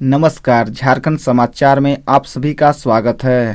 नमस्कार, झारखंड समाचार में आप सभी का स्वागत है।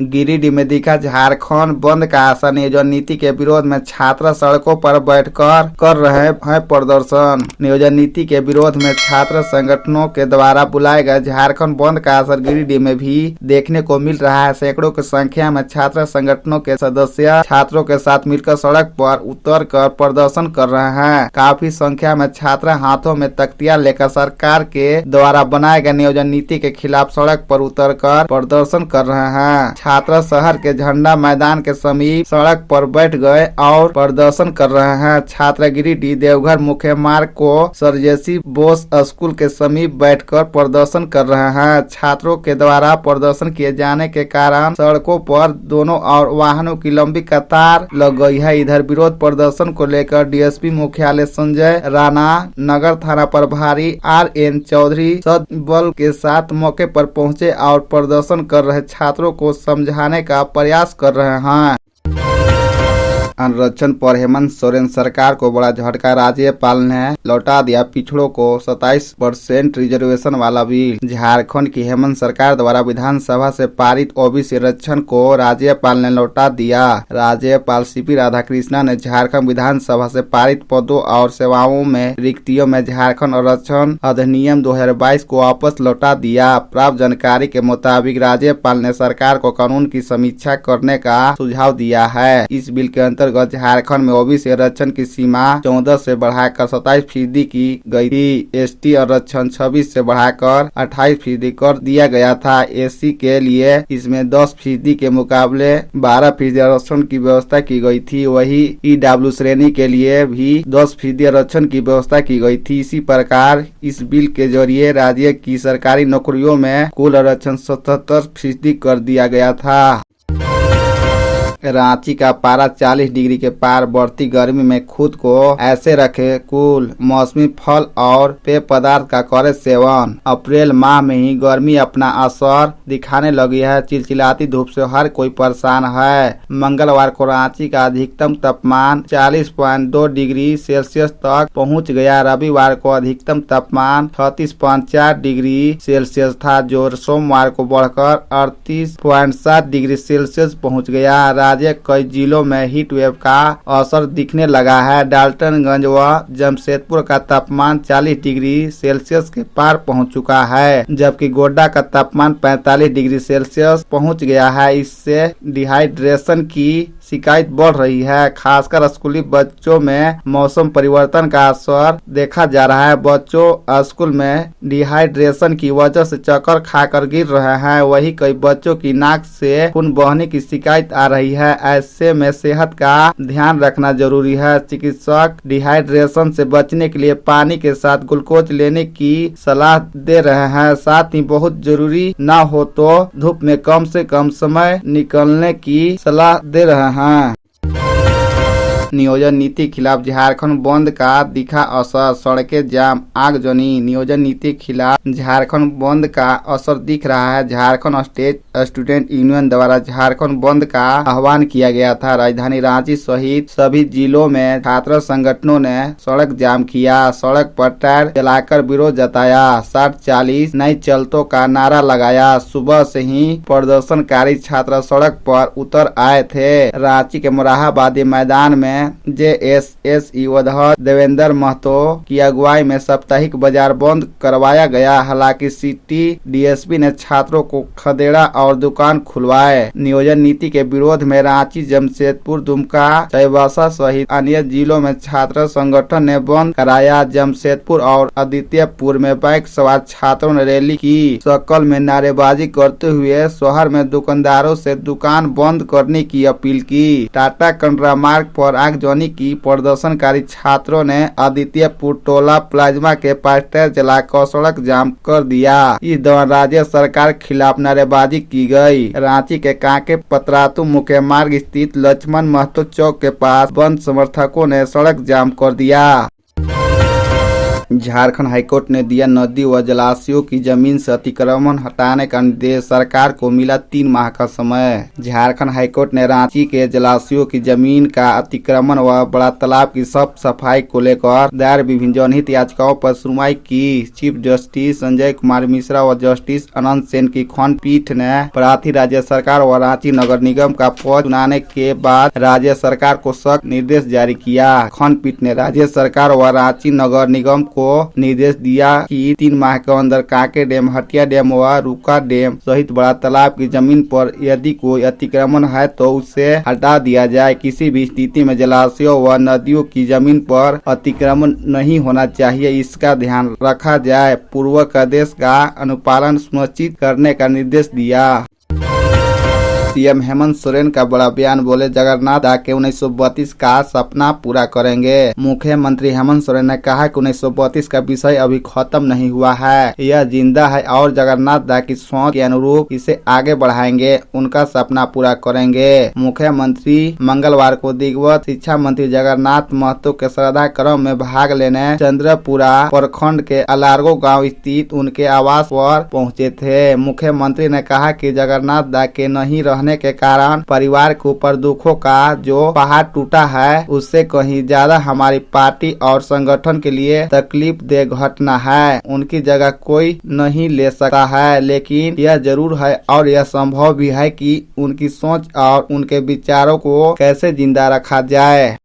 गिरिडीह में दिखा झारखंड बंद का असर। नियोजन नीति के विरोध में छात्र सड़कों पर बैठकर कर रहे हैं प्रदर्शन। नियोजन नीति के विरोध में छात्र संगठनों के द्वारा बुलाए गए झारखंड बंद का असर गिरिडीह में भी देखने को मिल रहा है। सैकड़ों की संख्या में छात्र संगठनों के सदस्य छात्रों के साथ मिलकर सड़क पर उतर कर प्रदर्शन कर रहे हैं। काफी संख्या में छात्र हाथों में तख्तियां लेकर सरकार के द्वारा बनाए गए नियोजन नीति के खिलाफ सड़क पर उतर कर प्रदर्शन कर रहे हैं। छात्र शहर के झंडा मैदान के समीप सड़क पर बैठ गए और प्रदर्शन कर रहे हैं। छात्र गिरिडीह देवघर मुख्य मार्ग को सरजेसी बोस स्कूल के समीप बैठकर प्रदर्शन कर रहे हैं। छात्रों के द्वारा प्रदर्शन किए जाने के कारण सड़कों पर दोनों और वाहनों की लंबी कतार लग गई है। इधर विरोध प्रदर्शन को लेकर डीएसपी मुख्यालय संजय राणा, नगर थाना प्रभारी RN चौधरी सदबल के साथ मौके पर पहुंचे और प्रदर्शन कर रहे छात्रों को समझाने का प्रयास कर रहे हैं। आरक्षण पर हेमंत सोरेन सरकार को बड़ा झटका। राज्यपाल ने लौटा दिया पिछड़ों को 27% रिजर्वेशन वाला बिल। झारखंड की हेमंत सरकार द्वारा विधानसभा से पारित ओबीसी आरक्षण को राज्यपाल ने लौटा दिया। राज्यपाल CP राधाकृष्णन ने झारखंड विधानसभा से पारित पदों और सेवाओं में रिक्तियों में झारखंड आरक्षण अधिनियम 2022 को वापस लौटा दिया। प्राप्त जानकारी के मुताबिक राज्यपाल ने सरकार को कानून की समीक्षा करने का सुझाव दिया है। इस बिल के अंतर्गत झारखंड में ओबीसी आरक्षण की सीमा 14 से बढ़ाकर 27% की गई थी। ST आरक्षण 26 से बढ़ाकर 28% कर दिया गया था। SC के लिए इसमें 10% के मुकाबले 12% आरक्षण की व्यवस्था की गई थी। वही EW श्रेणी के लिए भी 10% आरक्षण की व्यवस्था की गई थी। इसी प्रकार इस बिल के जरिए राज्य की सरकारी नौकरियों में कुल आरक्षण 77% कर दिया गया था। रांची का पारा 40 डिग्री के पार। बढ़ती गर्मी में खुद को ऐसे रखे कूल। मौसमी फल और पेय पदार्थ का करे सेवन। अप्रैल माह में ही गर्मी अपना असर दिखाने लगी है। चिलचिलाती धूप से हर कोई परेशान है। मंगलवार को रांची का अधिकतम तापमान 40.2 डिग्री सेल्सियस तक पहुंच गया। रविवार को अधिकतम तापमान 36.4 डिग्री सेल्सियस था, जो सोमवार को बढ़कर 38.7 डिग्री सेल्सियस पहुंच गया। राज्य कई जिलों में हीट वेव का असर दिखने लगा है। डाल्टनगंज व जमशेदपुर का तापमान 40 डिग्री सेल्सियस के पार पहुंच चुका है, जबकि गोड्डा का तापमान 45 डिग्री सेल्सियस पहुंच गया है। इससे डिहाइड्रेशन की शिकायत बढ़ रही है। खासकर स्कूली बच्चों में मौसम परिवर्तन का असर देखा जा रहा है। बच्चों स्कूल में डिहाइड्रेशन की वजह से चक्कर खाकर गिर रहे हैं। वही कई बच्चों की नाक से खून बहने की शिकायत आ रही है। ऐसे में सेहत का ध्यान रखना जरूरी है। चिकित्सक डिहाइड्रेशन से बचने के लिए पानी के साथ ग्लूकोज लेने की सलाह दे रहे हैं। साथ ही बहुत जरूरी न हो तो धूप में कम से कम समय निकलने की सलाह दे रहे हैं। नियोजन नीति खिलाफ झारखंड बंद का दिखा असर। सड़कें जाम, आगजनी। नियोजन नीति खिलाफ झारखंड बंद का असर दिख रहा है। झारखंड स्टेट स्टूडेंट यूनियन द्वारा झारखंड बंद का आह्वान किया गया था। राजधानी रांची सहित सभी जिलों में छात्र संगठनों ने सड़क जाम किया। सड़क पर टायर जलाकर विरोध जताया। 60-40 नई चलतों का नारा लगाया। सुबह से ही प्रदर्शनकारी छात्र सड़क पर उतर आए थे। रांची के मोरहाबादी मैदान में JSSU अध्यक्ष देवेंद्र महतो की अगुवाई में साप्ताहिक बाजार बंद करवाया गया। हालांकि सिटी DSP ने छात्रों को खदेड़ा और दुकान खुलवाए। नियोजन नीति के विरोध में रांची, जमशेदपुर, दुमका, चाईबासा सहित अन्य जिलों में छात्र संगठन ने बंद कराया। जमशेदपुर और आदित्यपुर में बाइक सवार छात्रों ने रैली की शक्ल में नारेबाजी करते हुए शहर में दुकानदारों से दुकान बंद करने की अपील की। टाटा कंड्रा मार्ग पर आगजनी की प्रदर्शनकारी छात्रों ने आदित्यपुर टोला प्लाज्मा के पास टायर जलाकर सड़क जाम कर दिया। इस दौरान राज्य सरकार के खिलाफ नारेबाजी की गई। रांची के कांके पतरातू मुख्य मार्ग स्थित लक्ष्मण महतो चौक के पास बंद समर्थकों ने सड़क जाम कर दिया। झारखंड हाईकोर्ट ने दिया नदी व जलाशयों की जमीन से अतिक्रमण हटाने का निर्देश, सरकार को मिला 3 माह का समय। झारखंड हाईकोर्ट ने रांची के जलाशयों की जमीन का अतिक्रमण व बड़ा तालाब की साफ सफाई को लेकर दायर विभिन्न जनहित याचिकाओं पर सुनवाई की। चीफ जस्टिस संजय कुमार मिश्रा व जस्टिस अनंत सेन की खंडपीठ ने प्राथी राज्य सरकार व रांची नगर निगम का पक्ष सुनाने के बाद राज्य सरकार को सख्त निर्देश जारी किया। खंडपीठ ने राज्य सरकार व रांची नगर निगम को निर्देश दिया कि 3 माह के अंदर कांके डैम, हटिया डैम व रुका डैम सहित बड़ा तालाब की जमीन पर यदि कोई अतिक्रमण है तो उसे हटा दिया जाए। किसी भी स्थिति में जलाशयों व नदियों की जमीन पर अतिक्रमण नहीं होना चाहिए, इसका ध्यान रखा जाए। पूर्वक आदेश का अनुपालन सुनिश्चित करने का निर्देश दिया। सीएम हेमंत सोरेन का बड़ा बयान, बोले जगन्नाथ के 1932 का सपना पूरा करेंगे। मुख्यमंत्री हेमंत सोरेन ने कहा कि 1932 का विषय अभी खत्म नहीं हुआ है, यह जिंदा है और जगन्नाथ की सोच के अनुरूप इसे आगे बढ़ाएंगे, उनका सपना पूरा करेंगे। मुख्यमंत्री मंगलवार को दिवंगत शिक्षा मंत्री जगन्नाथ महतो के श्रद्धा क्रम में भाग लेने चंद्रपुरा प्रखंड के अलारगो गाँव स्थित उनके आवास पर पहुँचे थे। मुख्यमंत्री ने कहा कि जगन्नाथ के नहीं रहने के कारण परिवार के ऊपर दुखों का जो पहाड़ टूटा है, उससे कहीं ज्यादा हमारी पार्टी और संगठन के लिए तकलीफ दे घटना है। उनकी जगह कोई नहीं ले सकता है, लेकिन यह जरूर है और यह संभव भी है कि उनकी सोच और उनके विचारों को कैसे जिंदा रखा जाए।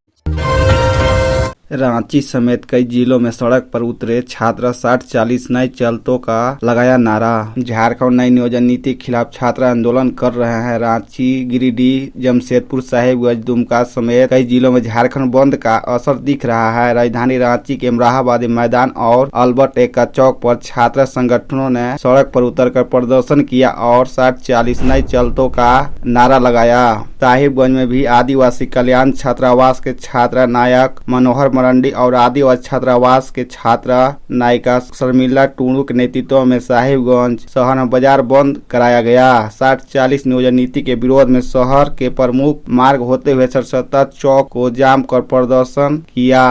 रांची समेत कई जिलों में सड़क पर उतरे छात्र 60-40 नए चलतों का लगाया नारा। झारखंड नई नियोजन नीति के खिलाफ छात्र आंदोलन कर रहे हैं। रांची, गिरिडीह, जमशेदपुर, साहिबगंज, दुमका समेत कई जिलों में झारखंड बंद का असर दिख रहा है। राजधानी रांची के इमराबादी मैदान और अल्बर्ट एक्का चौक पर छात्र संगठनों ने सड़क पर उतरकर प्रदर्शन किया और 60-40 नए चलतों का नारा लगाया। साहिबगंज में भी आदिवासी कल्याण छात्रावास के छात्र नायक मनोहर मरंडी और आदिवासी छात्रावास के छात्रा नायिका शर्मिला टुडू के नेतृत्व में साहिबगंज शहर में बाजार बंद कराया गया। 60-40 नियोजन नीति के विरोध में शहर के प्रमुख मार्ग होते हुए सरस्वती चौक को जाम कर प्रदर्शन किया।